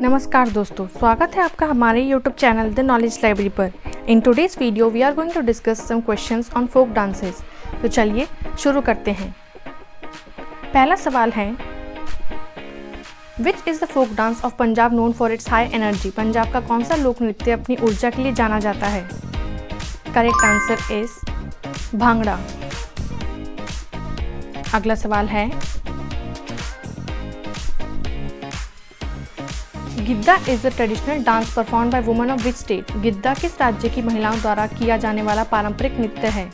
नमस्कार दोस्तों, स्वागत है आपका हमारे YouTube channel the knowledge library पर। In today's video we are going to discuss some questions on folk dances. तो चलिए शुरू करते हैं। पहला सवाल है, which is the folk dance of Punjab known for its high energy. Punjab का कौन सा लोक नृत्य अपनी ऊर्जा के लिए जाना जाता है? Correct answer is bhangra. अगला सवाल है, Giddha is the traditional dance perform by women of which state. Giddha किस राज्य की महिलाओं द्वारा किया जाने वाला पारंपरिक नृत्य है?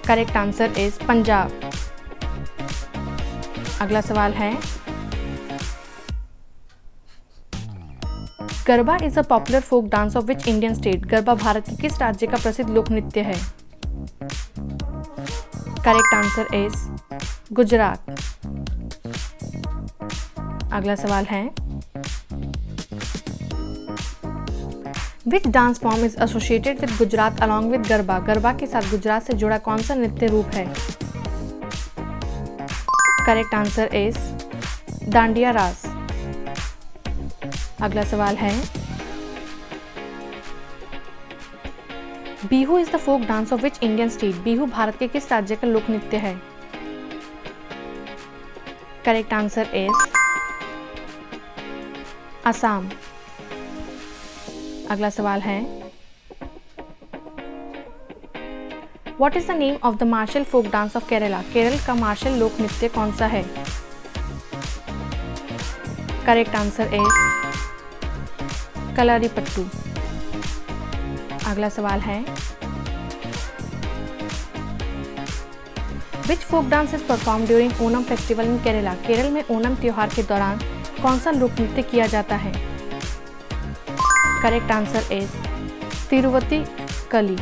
Correct answer is Punjab. अगला सवाल है, Garba is a popular folk dance of which Indian state. Garba Bharat के किस राज्य का प्रसिद्ध लोक नृत्य है? Correct answer is Gujarat. अगला सवाल है, which dance form is associated with Gujarat along with Garba. Garba के साथ गुजरात से जुड़ा कौन सा नृत्य रूप है? करेक्ट आंसर इज डांडिया रास। अगला सवाल है, Bihu is the folk dance of which Indian state. Bihu Bharat के किस राज्य का लोक नृत्य है? Correct answer is Assam. अगला सवाल है, What is the name of the martial folk dance of Kerala? Kerala का मार्शल लोक नृत्य कौन सा है? Correct answer is Kalaripattu. अगला सवाल है, Which folk dance is performed during Onam festival in Kerala? Kerala में ओणम त्योहार के दौरान कौन सा लोक नृत्य किया जाता है? करेक्ट आंसर इज तिरुवती कली।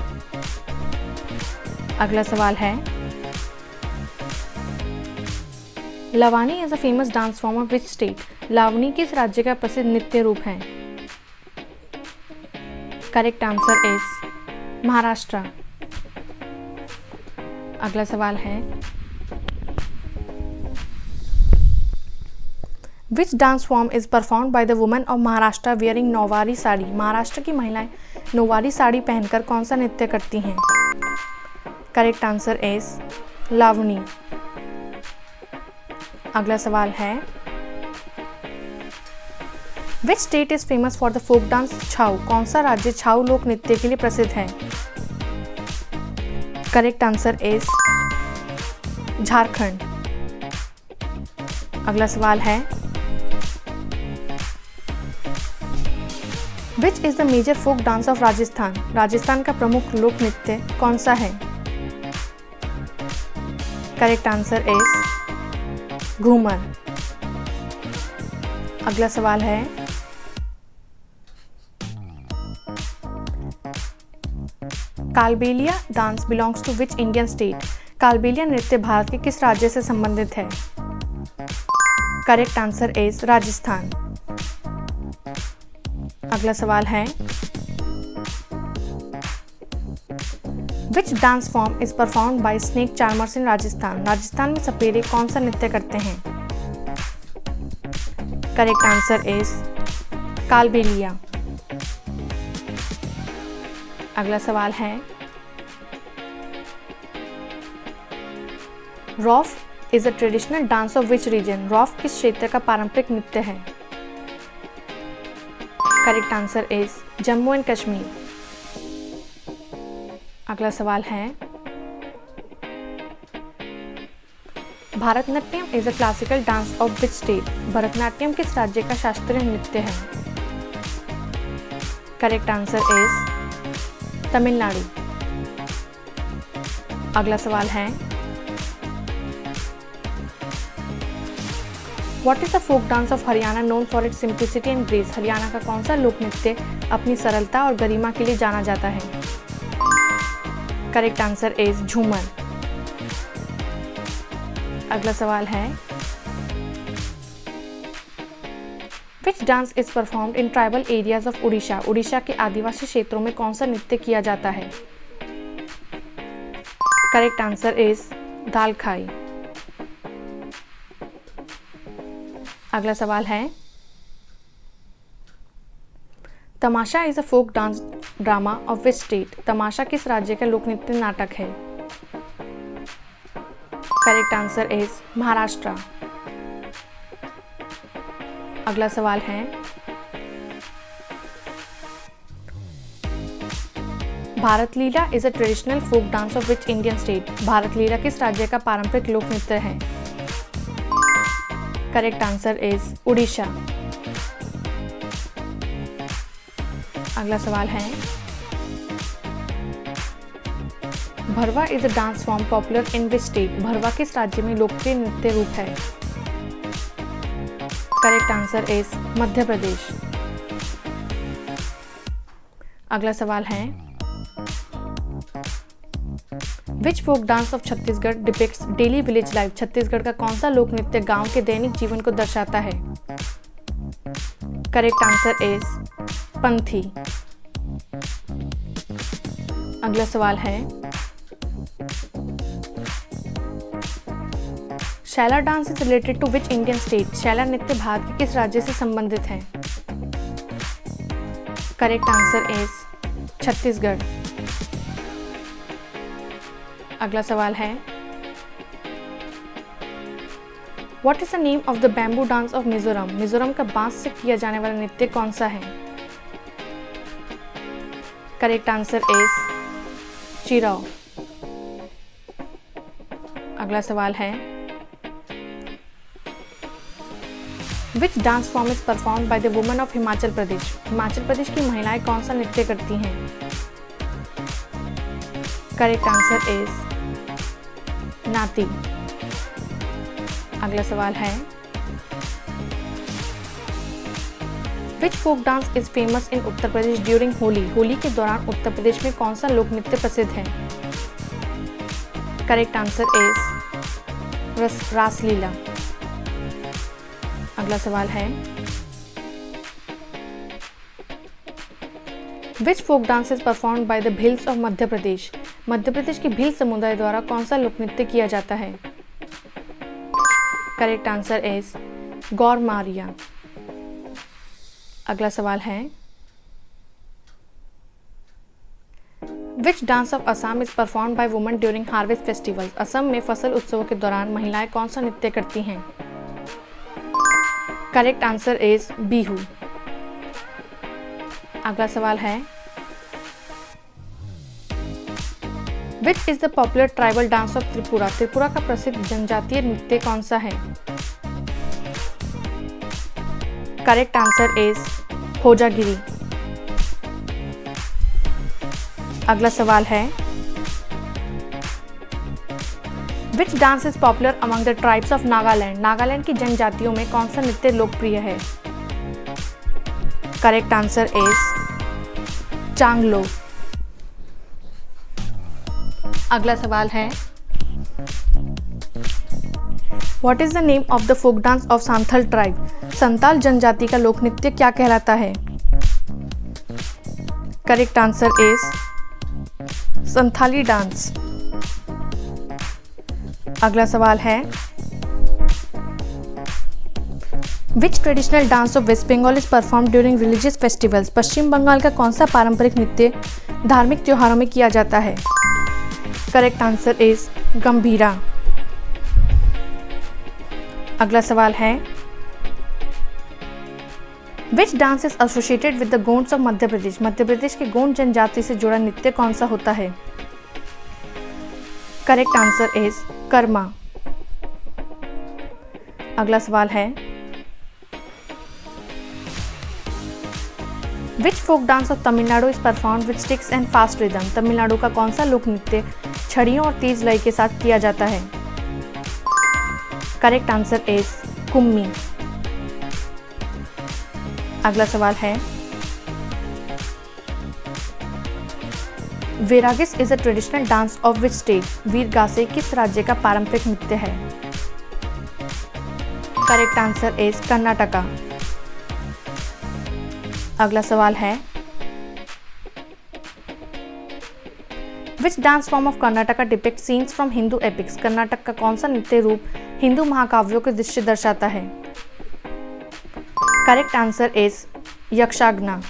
अगला सवाल है, Lavani is a famous dance form of which state. Lavani किस राज्य का प्रसिद्ध नृत्य रूप है? Correct answer is Maharashtra. अगला सवाल है, which dance form is perform by the women of Maharashtra wearing नौवारी साड़ी। महाराष्ट्र की महिलाएं नौवारी साड़ी पहनकर कौन सा नृत्य करती हैं? Correct answer is Lavani. अगला सवाल है, which state is famous for the folk dance Chhau. कौन सा राज्य छाऊ लोक नृत्य के लिए प्रसिद्ध है? Correct answer is Jharkhand. अगला सवाल है, Which is the major folk dance of Rajasthan. Rajasthan का प्रमुख लोक नृत्य कौन सा है? Correct answer is Ghoomar. अगला सवाल है, Kalbelia dance belongs to which Indian state. Kalbelia नृत्य भारत के किस राज्य से संबंधित है? Correct answer is Rajasthan. अगला सवाल है, which dance form is perform by snake charmers in Rajasthan. Rajasthan में सपेरे कौन सा नृत्य करते हैं? Correct answer is Kalbelia. अगला सवाल है, Rouf is a traditional dance of which region. Rouf किस क्षेत्र का पारंपरिक नृत्य है? Correct answer is Jammu and Kashmir. अगला सवाल है, Bharatanatyam is a classical dance of which state. Bharatanatyam किस राज्य का शास्त्रीय नृत्य है? Correct answer is Tamil Nadu. अगला सवाल है, What is the folk dance of Haryana known for its simplicity and grace? Haryana का कौन सा लोक नृत्य अपनी सरलता और गरिमा के लिए जाना जाता है? करेक्ट आंसर इज झूमर। अगला सवाल है, Which dance is performed in tribal areas of Orissa. Orissa के आदिवासी क्षेत्रों में कौन सा नृत्य किया जाता है? Correct answer is Dalkhai. अगला सवाल है, Tamasha is a folk dance drama of which state? Tamasha किस राज्य का लोक नृत्य नाटक है? Correct answer is Maharashtra. अगला सवाल है, Bharat Leela is a traditional folk dance of which Indian state? Bharat Leela किस राज्य का पारंपरिक लोक नृत्य है? Correct answer is Orissa. अगला सवाल है, Bharwa is a dance form popular in which state? Bharwa किस राज्य में लोकप्रिय नृत्य रूप है? Correct answer is Madhya Pradesh. अगला सवाल है, which folk dance of Chhattisgarh depicts daily village life? Chhattisgarh का कौन सा लोक नृत्य गांव के दैनिक जीवन को दर्शाता है? Correct answer is Panthi. अगला सवाल है, Saila dance is related to which Indian state? Saila नृत्य भारत के किस राज्य से संबंधित है? Correct answer is Chhattisgarh. अगला सवाल है, what is the name of the bamboo dance of Mizoram? Mizoram का बांस से किया जाने वाला नृत्य कौन सा है? Correct answer is Chirao. अगला सवाल है, which dance form is performed by the women of Himachal Pradesh? Himachal Pradesh की महिलाएं कौन सा नृत्य करती हैं? करेक्ट आंसर इज नाती। अगला सवाल है, which folk dance is famous in Uttar Pradesh during Holi? Holi के दौरान उत्तर प्रदेश में कौन सा लोक नृत्य प्रसिद्ध है? Correct answer is Raslila. अगला सवाल है, which folk dance is performed by the Bhils of Madhya Pradesh? Madhya Pradesh के भील समुदाय द्वारा कौन सा लोक नृत्य किया जाता है? Correct answer is Gaurmaria. अगला सवाल है, which dance of Assam is performed by women during harvest festivals? Assam में फसल उत्सवों के दौरान महिलाएं कौन सा नृत्य करती हैं? Correct answer is Bihu. अगला सवाल है, which is the popular tribal dance of Tripura? Tripura का प्रसिद्ध जनजातीय नृत्य कौन सा है? Correct answer is Hojagiri. अगला सवाल है, which dance is popular among the tribes of Nagaland? Nagaland की जनजातियों में कौन सा नृत्य लोकप्रिय है? करेक्ट आंसर इज चांगलो। अगला सवाल है, what is the name of the folk dance of Santhal tribe? Santal जनजाति का लोक नृत्य क्या कहलाता है? Correct answer is Santhali dance. अगला सवाल है, which traditional dance of west Bengal is perform during religious festivals? पश्चिम बंगाल का कौन सा पारंपरिक नृत्य धार्मिक त्योहारों में किया जाता है? Correct answer is Gambhira. अगला सवाल है, which dance is associated with the Gonds of Madhya Pradesh? Madhya Pradesh के गोंड जनजाति से जुड़ा नृत्य कौन सा होता है? Correct answer is Karma. अगला सवाल है, which folk dance of Tamil Nadu is performed with sticks and fast rhythm? Tamil Nadu का कौन सा लोक नृत्य छड़ियों और तेज लय के साथ किया जाता है? Correct answer is Kummi. अगला सवाल है, Veeragase is a traditional dance of which state? Veeragase किस राज्य का पारंपरिक नृत्य है? Correct answer is Karnataka. अगला सवाल है, which dance form of Karnataka depict scenes from Hindu epics? Karnataka का कौन सा नृत्य रूप हिंदू महाकाव्यों के दृश्य दर्शाता है? Correct answer is Yakshagana.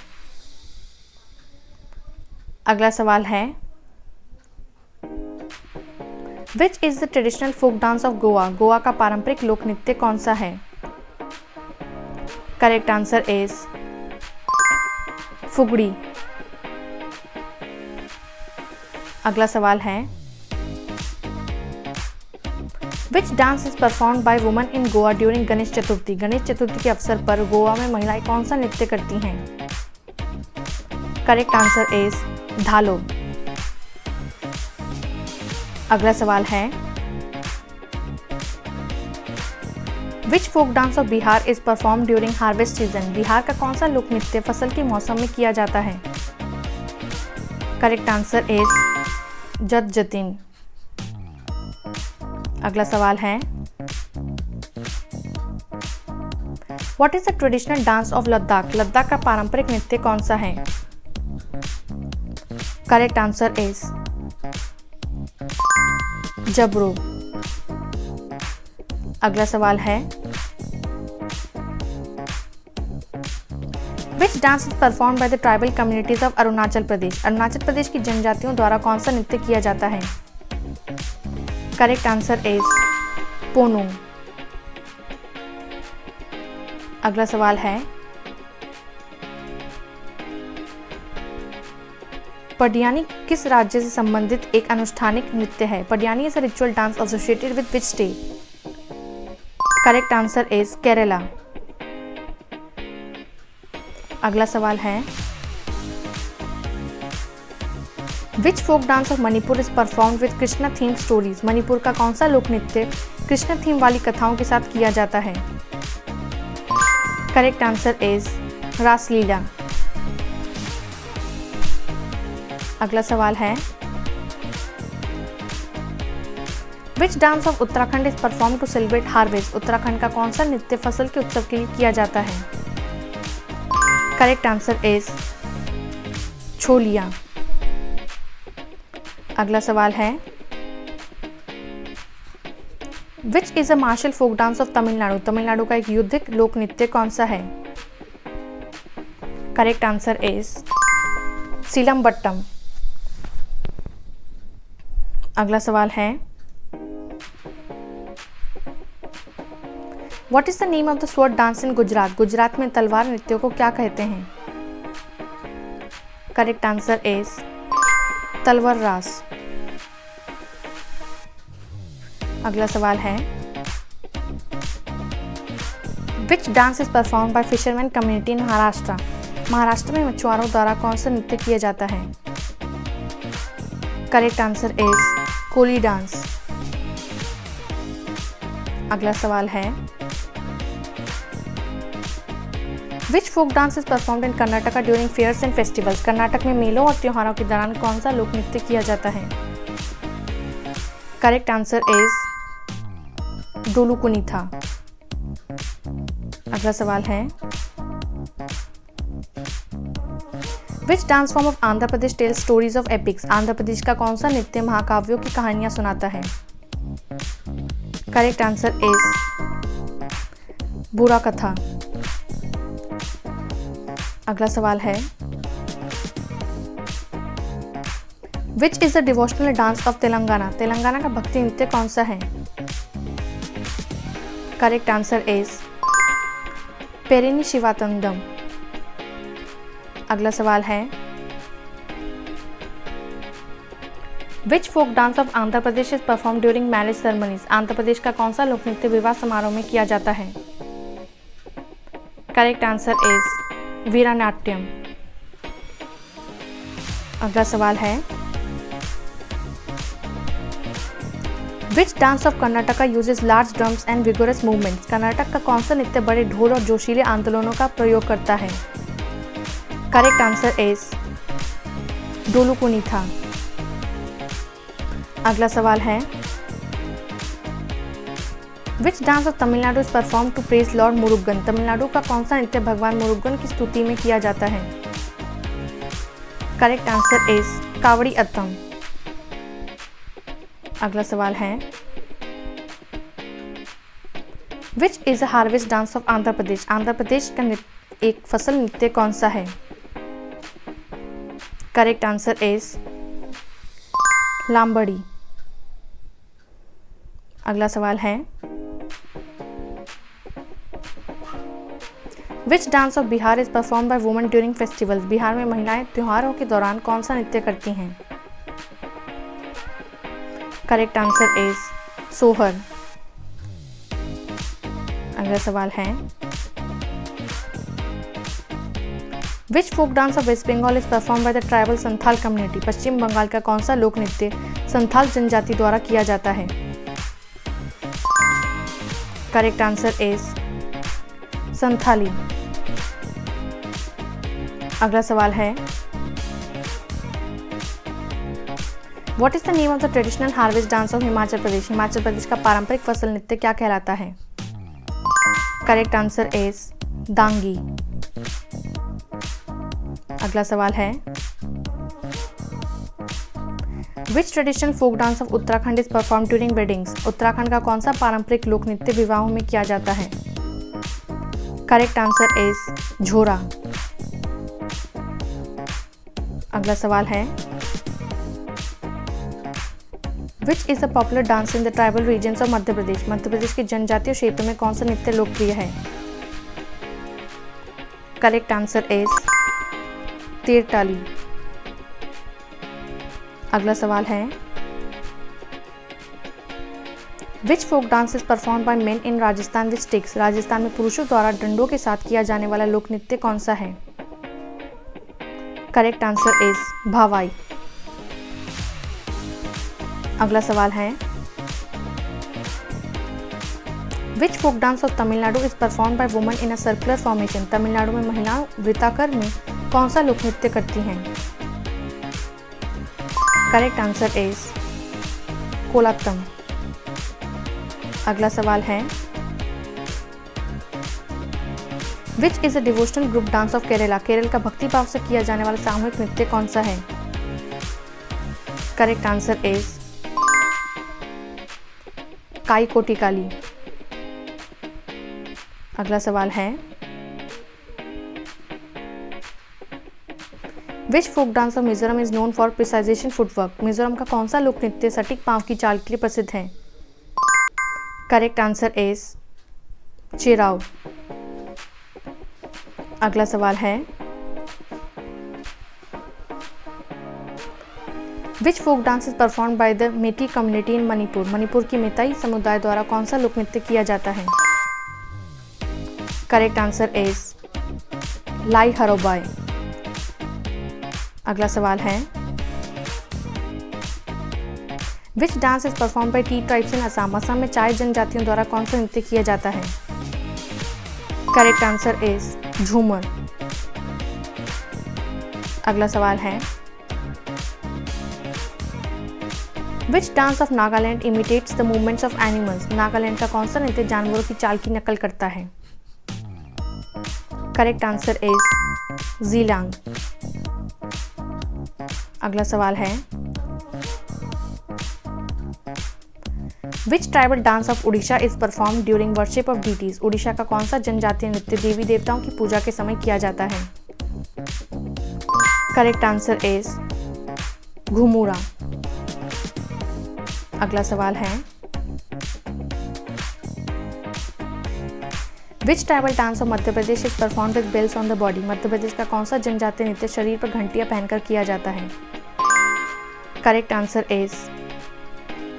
अगला सवाल है which is the traditional folk dance of Goa? Goa का पारंपरिक लोक नृत्य कौन सा है? Correct answer is Fugdi. अगला सवाल है which dance is performed by woman in Goa during Ganesh Chaturthi? Ganesh Chaturthi के अवसर पर गोवा में महिलाएं कौन सा नृत्य करती हैं? Correct answer is Dhalo. अगला सवाल है which folk dance of Bihar is perform during harvest season? Bihar का कौन सा लोक नृत्य फसल के मौसम में किया जाता है? करेक्ट आंसर इज जत जतिन। अगला सवाल है what is the traditional dance of Ladakh? Ladakh का पारंपरिक नृत्य कौन सा है? Correct answer is Jabro. अगला सवाल है which dance is perform by the tribal communities of Arunachal Pradesh? Arunachal Pradesh की जनजातियों द्वारा कौन सा नृत्य किया जाता है? Correct answer is Ponung. अगला सवाल है पडियानी किस राज्य से संबंधित एक अनुष्ठानिक नृत्य है? Padayani is a ritual dance associated with which state? Correct answer is Kerala. अगला सवाल है which folk dance of Manipur is performed with Krishna theme stories? Manipur का कौन सा लोक नृत्य कृष्ण थीम वाली कथाओं के साथ किया जाता है? Correct answer is Raslila. अगला सवाल है which dance of Uttarakhand is perform to celebrate harvest? Uttarakhand का कौन सा नृत्य फसल के उत्सव के लिए किया जाता है? Correct answer is Choliya. अगला सवाल है which is a martial folk dance of Tamil Nadu? Tamil Nadu का एक युद्धिक लोक नृत्य कौन सा है? Correct answer is Silambattam. अगला सवाल है what is the name of the sword dance in Gujarat? Gujarat में तलवार नृत्य को क्या कहते हैं? करेक्ट आंसर इज तलवार रास। अगला सवाल है which dance is perform by fisherman community in Maharashtra? Maharashtra में मछुआरों द्वारा कौन सा नृत्य किया जाता है? Correct answer is Koli dance. अगला सवाल है which folk dance is performed in Karnataka during fairs and festivals? Karnataka में मेलों और त्योहारों के दौरान कौन सा लोक नृत्य किया जाता है? Correct answer is Dollu Kunitha. अगला सवाल है which dance form of Andhra Pradesh tells stories of epics? Andhra Pradesh का कौन सा नृत्य महाकाव्यों की कहानियां सुनाता है? करेक्ट आंसर इज बुरा कथा। अगला सवाल है which is the devotional dance of Telangana? Telangana का भक्ति नृत्य कौन सा है? Correct answer is Perini Shivatandavam. अगला सवाल है which folk dance of Andhra Pradesh is perform during marriage ceremonies? Andhra Pradesh का कौन सा लोक नृत्य विवाह समारोह में किया जाता है? Correct answer is Veeranatyam. अगला सवाल है which dance of Karnataka uses large drums and vigorous movements? Karnataka का कौन सा नृत्य बड़े ढोल और जोशीले आंदोलनों का प्रयोग करता है? Correct answer is Dollu Kunitha. अगला सवाल है which dance of Tamil Nadu is perform to praise lord Murugan? Tamil Nadu का कौन सा नृत्य भगवान मुरुगन की स्तुति में किया जाता है? Correct answer is Kavadi Attam. अगला सवाल है which is a harvest dance of Andhra Pradesh? Andhra Pradesh का एक फसल नृत्य कौन सा है? Correct answer is Lambadi. अगला सवाल है, which dance of Bihar is perform by women during festivals. Bihar में महिलाएं त्योहारों के दौरान कौन सा नृत्य करती हैं? करेक्ट आंसर इज सोहर। अगला सवाल है, which folk dance of west Bengal is perform by the tribal Santhal community. पश्चिम बंगाल का कौन सा लोक नृत्य संथाल जनजाति द्वारा किया जाता है? Correct answer is Santhali. अगला सवाल है, what is the name of the traditional harvest dance of Himachal Pradesh. Himachal Pradesh का पारंपरिक फसल नृत्य क्या कहलाता है? Correct answer is Dangi. अगला सवाल है, which traditional folk dance of Uttarakhand is perform during weddings. Uttarakhand का कौन सा पारंपरिक लोक नृत्य विवाहों में किया जाता है? करेक्ट आंसर इज झोरा। अगला सवाल है, which is the popular dance in the tribal regions of Madhya Pradesh. Madhya Pradesh के जनजातीय क्षेत्र में कौन सा नृत्य लोकप्रिय है? Correct answer is Tertali. अगला सवाल है, which folk dance is perform by men in Rajasthan with sticks. Rajasthan में पुरुषों द्वारा डंडों के साथ किया जाने वाला लोक नृत्य कौन सा है? Correct answer is Bhavai. अगला सवाल है, which folk dance of Tamil Nadu is perform by women in a circular formation. Tamil Nadu में महिलाएं वृत्ताकार में कौन सा लोक नृत्य करती हैं? Correct answer is Kolattam. अगला सवाल है, which is a devotional group dance of Kerala. Kerala का भक्ति भाव से किया जाने वाला सामूहिक नृत्य कौन सा है? करेक्ट आंसर इज काई कोटी काली। अगला सवाल है, which folk dance of Mizoram is known for precision footwork. Mizoram का कौन सा लोक नृत्य सटीक पांव की चाल के लिए प्रसिद्ध है? Correct answer is Cheraw. अगला सवाल है, which folk dance is perform by the Meitei community in Manipur. Manipur की मेताई समुदाय द्वारा कौन सा लोक नृत्य किया जाता है? Correct answer is Lai Haraoba. अगला सवाल है, which dance is perform by tea tribes in Assam. Assam में चाय जनजातियों द्वारा कौन सा नृत्य किया जाता है? करेक्ट आंसर इज झूमर। अगला सवाल है, which dance of Nagaland imitates the movements of animals. Nagaland का कौन सा नृत्य जानवरों की चाल की नकल करता है? Correct answer is Jeelang. अगला सवाल है, which tribal dance of Orissa is perform during worship of deities. Orissa का कौन सा जनजातीय नृत्य देवी देवताओं की पूजा के समय किया जाता है? Correct answer is Ghumura. अगला सवाल है, which tribal dance of Madhya Pradesh is perform with bells on the body. Madhya Pradesh का कौन सा जनजातीय नृत्य शरीर पर घंटियां पहनकर किया जाता है? Correct answer is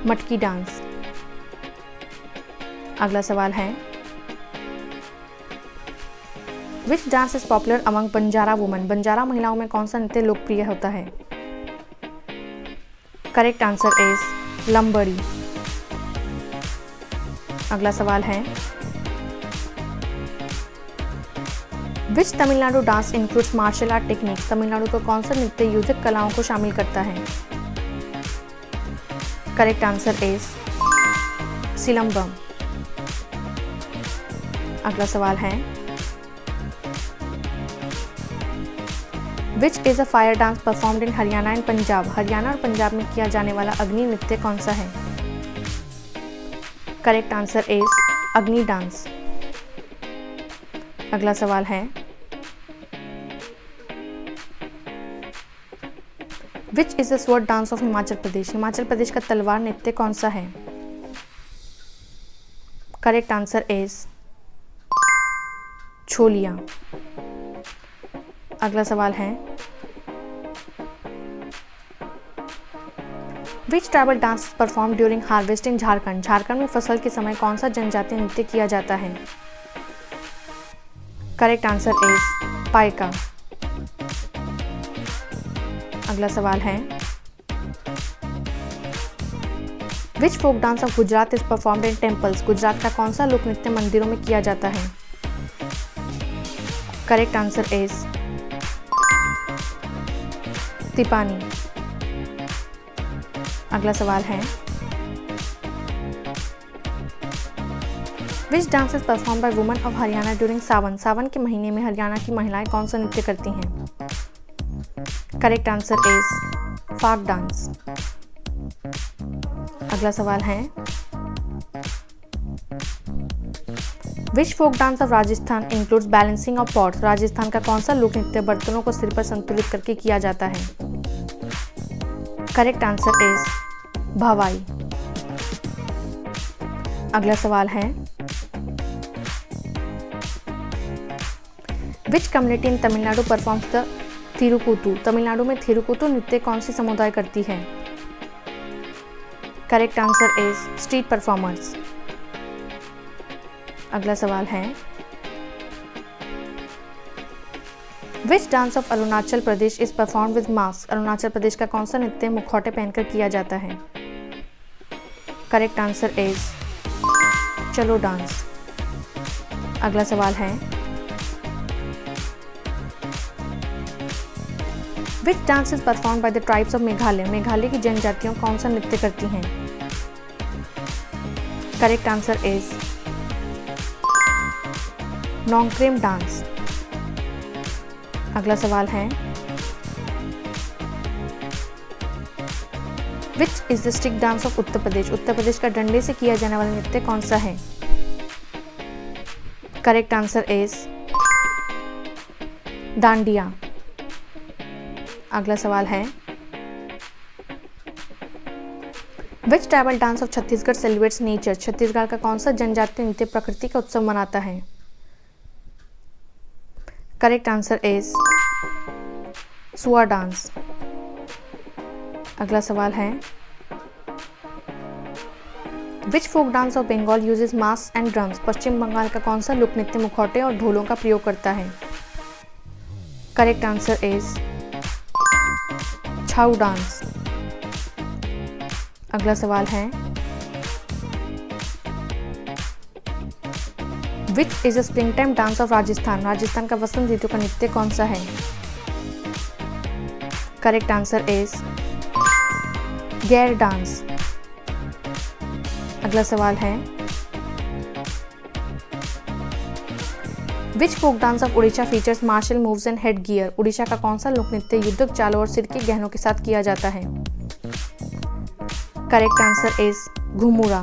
Matki dance. अगला सवाल है, which dance is popular among Banjara women. Banjara महिलाओं में कौन सा नृत्य लोकप्रिय होता है? Correct answer is Lambadi. अगला सवाल है, which Tamil Nadu dance includes martial art techniques. Tamil Nadu का कौन सा नृत्य युद्ध कलाओं को शामिल करता है? Correct answer is Silambam. अगला सवाल है, which is a fire dance performed in Haryana and Punjab. Haryana और पंजाब में किया जाने वाला अग्नि नृत्य कौन सा है? Correct answer is Agni dance. अगला सवाल है, which is the sword dance of Himachal Pradesh? Himachal Pradesh का तलवार नृत्य कौन सा है? Correct answer is Choliya. अगला सवाल है, which tribal dance perform during harvest in Jharkhand? Jharkhand में फसल के समय कौन सा जनजातीय नृत्य किया जाता है? Correct answer is Paika. अगला सवाल है, which folk dance of Gujarat is performed in temples? Gujarat का कौन सा लोक नृत्य मंदिरों में किया जाता है? Correct answer is Tippani. अगला सवाल है, which dance is perform by women of Haryana during Sawan? Sawan के महीने में हरियाणा की महिलाएं कौन सा नृत्य करती हैं? Correct answer is Phag dance. अगला सवाल है, which folk dance of Rajasthan includes balancing of pots? Rajasthan का कौन सा लोक नृत्य बर्तनों को सिर पर संतुलित करके किया जाता है? Correct answer is Bhavai. अगला सवाल है, which community in Tamil Nadu performs the Therukoothu? Tamil Nadu में थिरुकुतु नृत्य कौन सी समुदाय करती है? Correct answer is street performers. अगला सवाल है, which dance of Arunachal Pradesh is perform with mask? Arunachal Pradesh का कौन सा नृत्य मुखौटे पहनकर किया जाता है? Correct answer is Chalo dance. अगला सवाल है, which dance is perform by the tribes of Meghalaya? Meghalaya की जनजातियों कौन सा नृत्य करती हैं? Correct answer is Nongkrem dance. अगला सवाल है, which is the stick dance of Uttar Pradesh? Uttar Pradesh का डंडे से किया जाने वाला नृत्य कौन सा है? Correct answer is Dandiya. अगला सवाल है, which tribal dance of Chhattisgarh celebrates nature? Chhattisgarh का कौन सा जनजातीय नृत्य प्रकृति का उत्सव मनाता है? Correct answer is Sua dance. अगला सवाल है, which folk dance of Bengal uses mask and drums? पश्चिम बंगाल का कौन सा लोक नृत्य मुखौटे और ढोलों का प्रयोग करता है? Correct answer is Chhau dance. अगला सवाल है, which is a spring time dance of Rajasthan? Rajasthan का वसंत ऋतु का नृत्य कौन सा है? Correct answer is Gair dance. अगला सवाल है, which folk dance of Orissa features martial moves and head gear? Orissa का कौन सा लोक नृत्य युद्धक चालों और सिर के गहनों के साथ किया जाता है? Correct answer is Ghumura.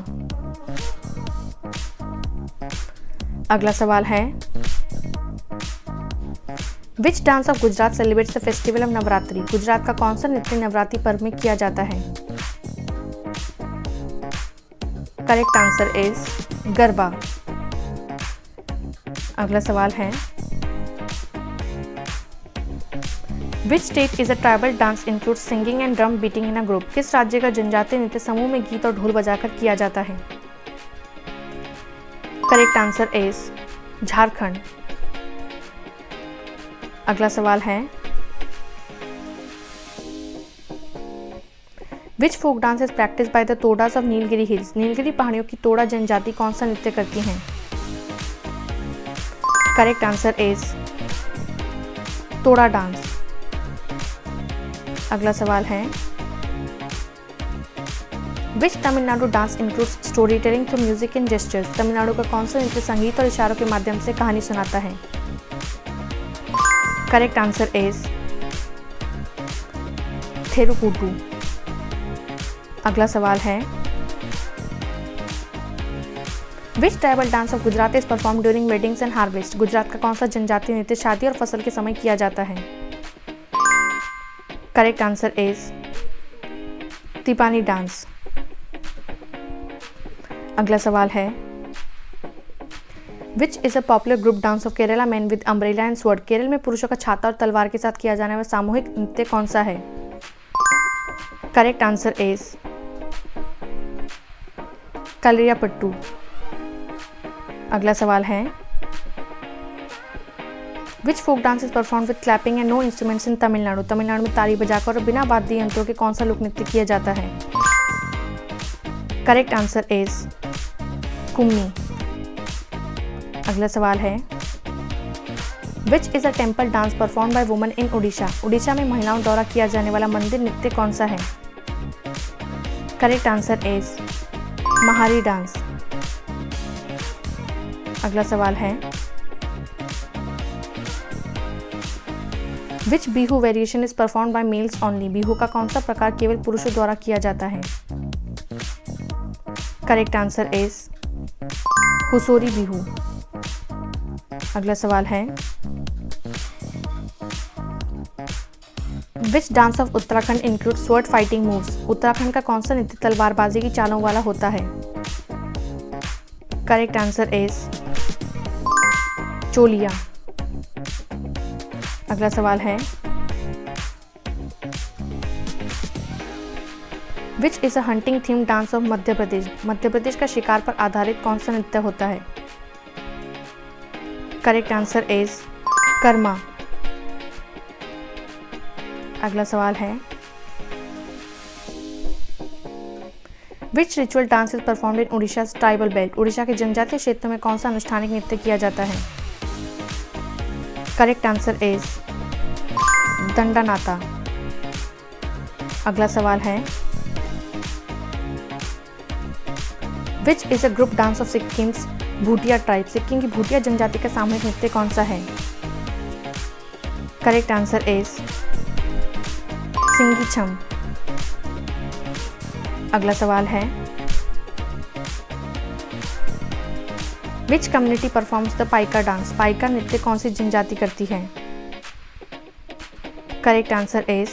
अगला सवाल है, which dance of Gujarat celebrates the festival of Navratri? Gujarat का कौन सा नृत्य नवरात्रि पर्व में किया जाता है? Correct answer is garba. अगला सवाल है, which state is a tribal dance include singing and drum beating in a group? किस राज्य का जनजातीय नृत्य समूह में गीत और ढोल बजाकर किया जाता है? Correct answer is Jharkhand. अगला सवाल है, which folk dance is practice by the Todas of Nilgiri hills? Nilgiri पहाड़ियों की तोड़ा जनजाति कौन सा नृत्य करती हैं? Correct answer is Toda dance. अगला सवाल है, which Tamil Nadu dance includes story telling through music and gestures? Tamil Nadu का कौन सा नृत्य संगीत और इशारों के माध्यम से कहानी सुनाता है? Correct answer is Therukoothu. अगला सवाल है, which tribal dance of Gujarat is perform during weddings and harvest? Gujarat का कौन सा जनजातीय नृत्य शादी और फसल के समय किया जाता है? Correct answer is Tippani dance. अगला सवाल है which is a popular group dance of Kerala man with umbrella and sword. Kerala में पुरुषों का छाता और तलवार के साथ किया जाने वाला सामूहिक नृत्य कौन सा है? Correct answer is Kalaripayattu. अगला सवाल है which folk dance is perform with clapping and no instruments in Tamil Nadu. Tamil Nadu में ताली बजाकर और बिना वाद्य यंत्रों के कौन सा लोक नृत्य किया जाता है? Correct answer is Kummi. अगला सवाल है which is a temple dance perform by woman इन उड़ीसा। उड़ीसा में महिलाओं द्वारा किया जाने वाला मंदिर नृत्य कौन सा है? Correct answer is Mahari dance. अगला सवाल है which Bihu variation is perform by males only. Bihu का कौन सा प्रकार केवल पुरुषों द्वारा किया जाता है? Correct answer is Husori Bihu. अगला सवाल है which dance of Uttarakhand include sword fighting moves. Uttarakhand का कौन सा नृत्य तलवारबाजी की चालों वाला होता है? करेक्ट आंसर इज चोलिया। अगला सवाल है which is a hunting theme dance of Madhya Pradesh. Madhya Pradesh का शिकार पर आधारित कौन सा नृत्य होता है? Correct answer is Karma. अगला सवाल है which ritual dance is performed in Orissa tribal belt. Orissa के जनजातीय क्षेत्र में कौन सा अनुष्ठानिक नृत्य किया जाता है? Correct answer is Dandanata. अगला सवाल है which is a group dance of Sikkim's Bhutia tribe. Sikkim की भूटिया जनजाति का सामूहिक नृत्य कौन सा है? करेक्ट आंसर इज सिंगी छम। अगला सवाल है which community performs the Paika dance. Paika नृत्य कौन सी जनजाति करती है? Correct answer is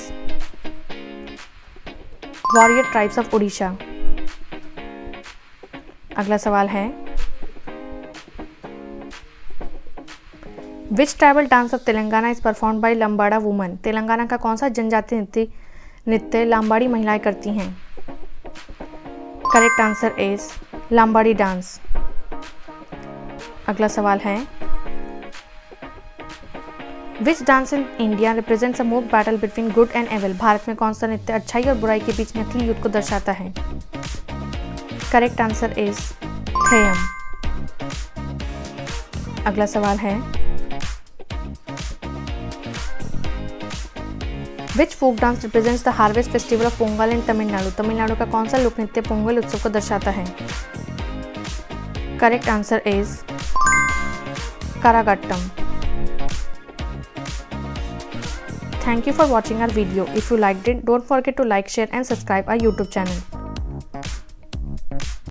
warrior tribes of Orissa. अगला सवाल है which tribal dance of Telangana is performed by Lambada women. Telangana का कौन सा जनजातीय नृत्य लांबाड़ी महिलाएं करती हैं? Correct answer is Lambadi dance. अगला सवाल है which dance in India represents a mock battle between good and evil. Bharat में कौन सा नृत्य अच्छाई और बुराई के बीच नकली युद्ध को दर्शाता है? Correct answer is Theyyam. अगला सवाल है which folk dance represents the harvest festival of Pongal in Tamil Nadu. Tamil Nadu का कौन सा लोक नृत्य पोंगल उत्सव को दर्शाता है? Correct answer is Karagattam. Thank you for watching our video. If you liked it, don't forget to like, share and subscribe our YouTube channel.